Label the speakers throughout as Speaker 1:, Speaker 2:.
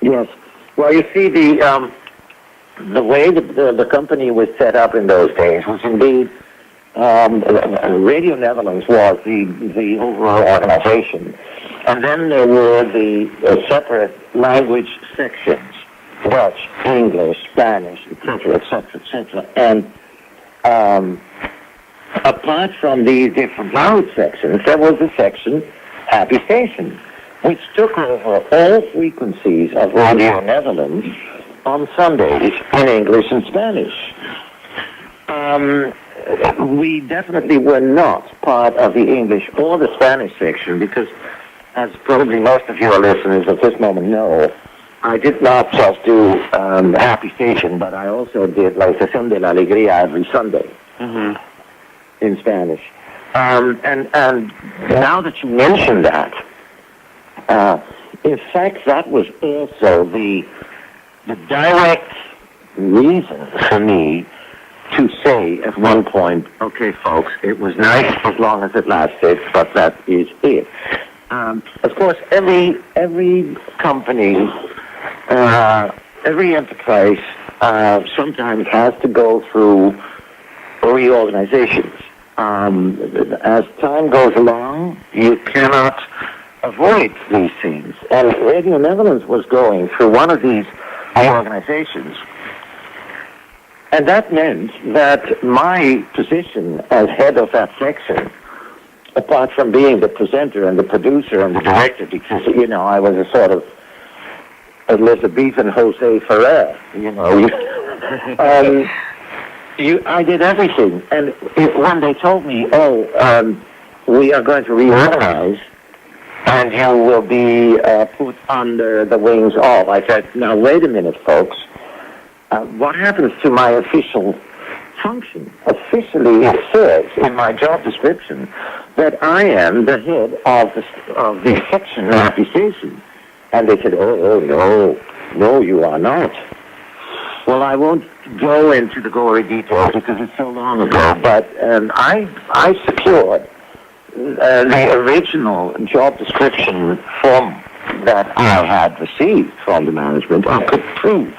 Speaker 1: Yes. Well, you see, the way the company was set up in those days was indeed Radio Netherlands was the overall organization, and then there were the separate language sections: Dutch, English, Spanish, etc., etc., etc. And apart from these different language sections, there was a section, Happy Station, which took over all frequencies of Radio Netherlands on Sundays in English and Spanish. We definitely were not part of the English or the Spanish section because, as probably most of your listeners at this moment know, I did not just do Happy Station, but I also did La Estación de la Alegría every Sunday in Spanish. And now that you mention that, in fact, that was also the direct reason for me to say at one point, okay, folks, it was nice as long as it lasted, but that is it. Of course, every company, every enterprise sometimes has to go through reorganizations. As time goes along, you cannot avoid these things. And Radio Netherlands was going through one of these reorganizations. And that meant that my position as head of that section, apart from being the presenter and the producer and the director, because, you know, I was a sort of Elizabethan Jose Ferrer, you know. I did everything. And when they told me, we are going to reorganize, and you will be put under the wings of, I said, now wait a minute, folks. What happens to my official function? Officially, it says in my job description that I am the head of the section Happy Station. And they said, no, you are not. Well, I won't go into the gory details because it's so long ago, but I secured the original job description form that I had received from the management. I could prove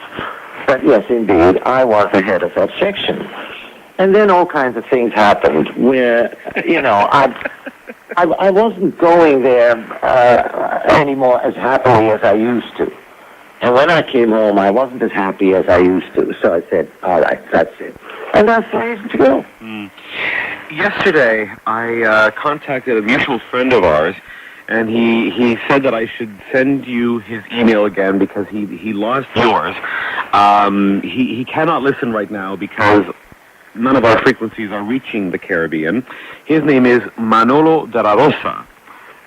Speaker 1: that, yes, indeed, I was the head of that section. And then all kinds of things happened where, you know, I wasn't going there anymore as happily as I used to. And when I came home, I wasn't as happy as I used to. So I said, all right, that's it. And that's the reason to go.
Speaker 2: Yesterday, I contacted a mutual friend of ours, and he said that I should send you his email again because he lost yours. He cannot listen right now because none of our frequencies are reaching the Caribbean. His name is Manolo de la Rosa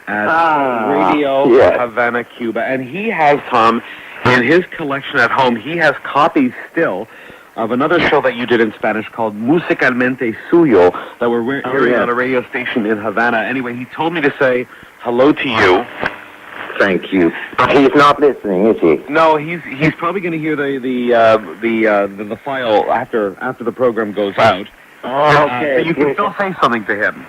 Speaker 2: at Radio Havana, Cuba. And he has, Tom, in his collection at home, he has copies still of another show that you did in Spanish called Musicalmente Suyo that we're airing on a radio station in Havana. Anyway, he told me to say hello to you.
Speaker 1: Thank you. But he's not listening, is he?
Speaker 2: No, he's probably going to hear the file after the program goes out.
Speaker 1: Okay.
Speaker 2: So you can still say something to him.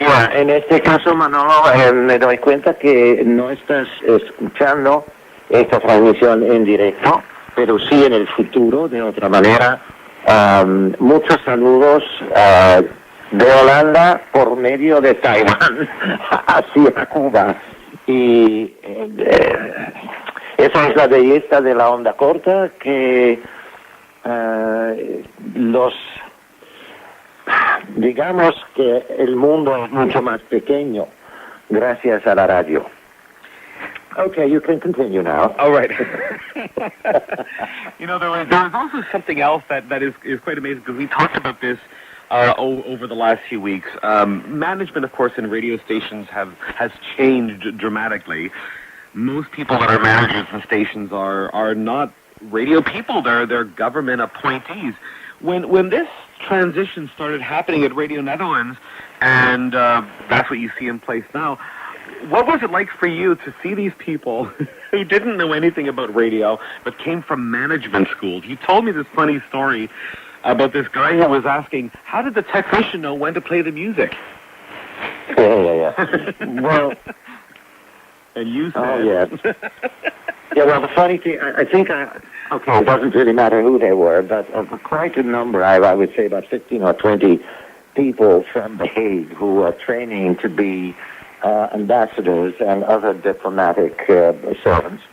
Speaker 1: Yeah, en este caso, Manolo, me doy cuenta que no estás escuchando esta transmisión en directo, pero sí en el futuro, de otra manera. Muchos saludos de Holanda por medio de Taiwán hacia Cuba. Y esa es la belleza de la onda corta, que digamos que el mundo es mucho más pequeño gracias a la radio. Okay, you can continue now.
Speaker 2: All right. You know, there was also something else that is quite amazing, because we talked about this over the last few weeks. Management, of course, in radio stations has changed dramatically. Most people that are managers in stations are not radio people. They're government appointees. When this transition started happening at Radio Netherlands, and that's what you see in place now, what was it like for you to see these people who didn't know anything about radio but came from management schools? You told me this funny story about this guy who was asking, how did the technician know when to play the music?
Speaker 1: Yeah. Well,
Speaker 2: and you said...
Speaker 1: Oh, yes. Yeah, well, the funny thing, I think, okay, it doesn't really matter who they were, but quite a number, I would say about 15 or 20 people from The Hague who were training to be ambassadors and other diplomatic servants.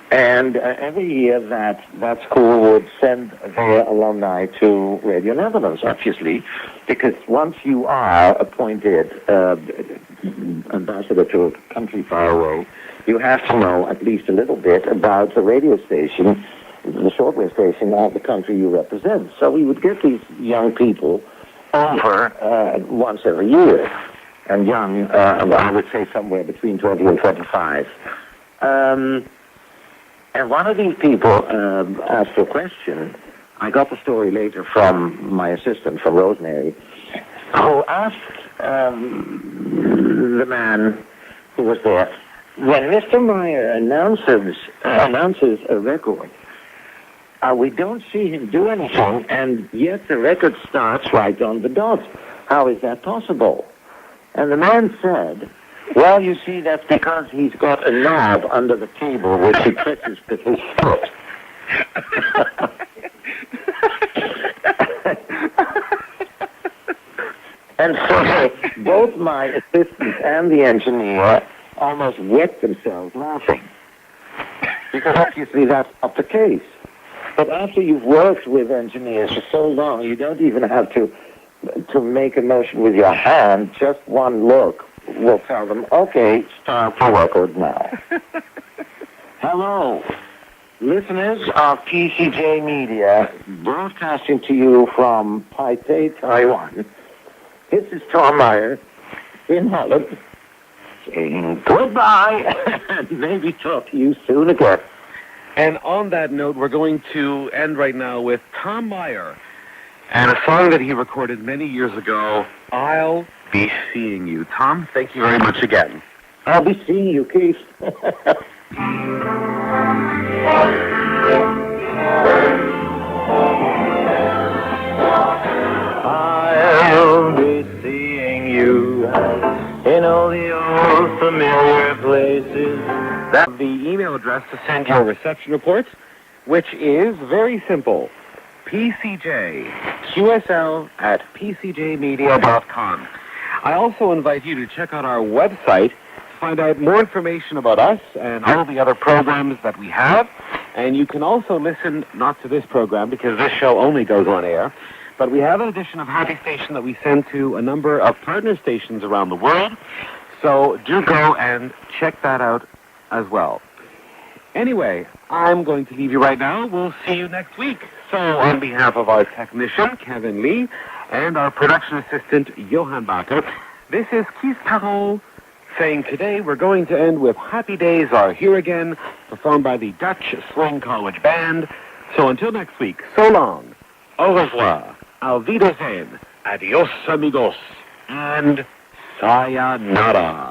Speaker 1: And every year that school would send their alumni to Radio Netherlands, obviously, because once you are appointed ambassador to a country far away, you have to know at least a little bit about the radio station, the shortwave station of the country you represent. So we would get these young people over once every year. And young, I would say somewhere between 20 and 25. And one of these people asked a question. I got the story later from my assistant, from Rosemary, who asked the man who was there, when Mr. Meijer announces a record, we don't see him do anything, and yet the record starts right on the dot. How is that possible? And the man said, well, you see, that's because he's got a knob under the table which he presses with his foot. And so both my assistant and the engineer almost wet themselves laughing. Because obviously that's not the case. But after you've worked with engineers for so long, you don't even have to make a motion with your hand. Just one look will tell them, okay, start the record now. Hello, listeners of PCJ Media, broadcasting to you from Taipei, Taiwan. This is Tom Meijer in Holland, saying goodbye, and maybe talk to you soon again.
Speaker 2: And on that note, we're going to end right now with Tom Meijer and a song that he recorded many years ago, I'll Be Seeing You. Tom, thank you very much again.
Speaker 1: I'll be seeing you, Keith.
Speaker 3: I'll be seeing you in all the old familiar places.
Speaker 2: That's the email address to send your reception report, which is very simple. PCJQSL@PCJmedia.com. I also invite you to check out our website to find out more information about us and all the other programs that we have. And you can also listen, not to this program, because this show only goes on air, but we have an edition of Happy Station that we send to a number of partner stations around the world. So do go and check that out as well. Anyway, I'm going to leave you right now. We'll see you next week. So on behalf of our technician, Kevin Lee, and our production assistant, Johan Bakker, this is Keith Carroll saying today we're going to end with Happy Days Are Here Again, performed by the Dutch Swing College Band. So until next week, so long, au revoir, auf Wiedersehen, adios amigos, and sayonara.